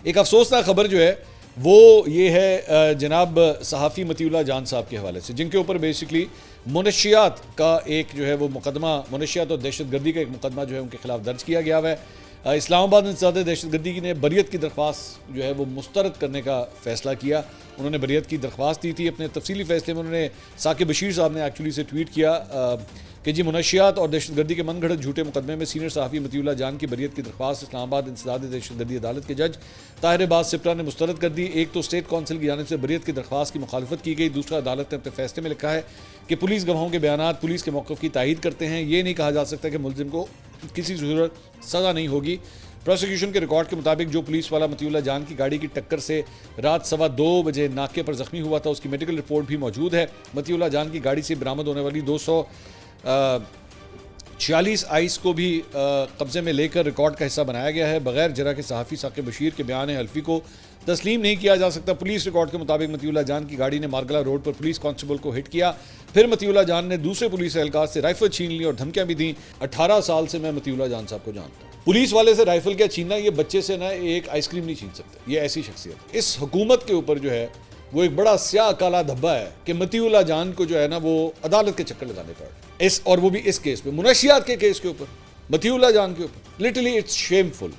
एक अफसोसनाक खबर जो है वो ये है जनाब सहाफ़ी मतीउल्लाह जान साहब के हवाले से, जिनके ऊपर बेसिकली मुनशियात का एक जो है वो मुकदमा, मुनशियात और दहशतगर्दी का एक मुकदमा जो है उनके खिलाफ दर्ज किया गया है। इस्लामाबाद इंसदाद दहशतगर्दी ने बरियत की दरख्वास्त जो है वो मुस्तरद करने का फ़ैसला किया। उन्होंने बरियत की दरख्वास्त दी थी। अपने तफसीली फ़ैसले में उन्होंने साकिब बशीर साहब ने एक्चुअली से ट्वीट किया कि जी मुनशियात और दहशतगर्दी के मनगढ़ंत झूठे मुकदमे में सीनियर सहाफ़ी मतीउल्लाह जान की बरियत की दरख्वास्त इस्लामाबाद इंसदाद दहशतगर्दी अदालत के जज ताहिर बाज सिप्रा ने मुस्तरद कर दी। एक तो स्टेट कौंसिल की जानिब से बरियत की दरख्वास्त की मुखालफत की गई, दूसरा अदालत ने अपने फैसले में लिखा है कि पुलिस गवाहों के बयानात पुलिस के मौक़िफ़ की तायीद करते हैं। ये नहीं कहा जा सकता कि मुलजिम को किसी सूरत सज़ा नहीं होगी। प्रोसिक्यूशन के रिकॉर्ड के मुताबिक जो पुलिस वाला मतीउल्लाह जान की गाड़ी की टक्कर से रात 2:15 बजे नाके पर ज़ख्मी हुआ था, उसकी मेडिकल रिपोर्ट भी मौजूद है। मतीउल्लाह जान की गाड़ी से बरामद होने वाली 246 आइस को भी कब्जे में लेकर रिकॉर्ड का हिस्सा बनाया गया है। बगैर जरा के सहाफ़ी साकिब बशीर के बयान हल्फी को तस्लीम नहीं किया जा सकता। पुलिस रिकॉर्ड के मुताबिक मतीउल्लाह जान की गाड़ी ने मारगला रोड पर पुलिस कांस्टेबल को हिट किया। फिर मतीउल्लाह जान ने दूसरे पुलिस एहलकार से राइफल छीन ली और धमकियां भी दी। 18 साल से मैं मतीउल्लाह जान साहब को जानता हूँ। पुलिस वाले से राइफल क्या छीनना, ये बच्चे से ना एक आइसक्रीम नहीं छीन सकते। ये ऐसी शख्सियत इस हुकूमत के ऊपर जो है वो एक बड़ा स्याह काला धब्बा है कि मतीउल्लाह जान को जो है ना वो अदालत के चक्कर लगाने पड़े, इस और वो भी इस केस पे, मुनशियात के केस के ऊपर, मतीउल्लाह जान के ऊपर। Literally it's shameful.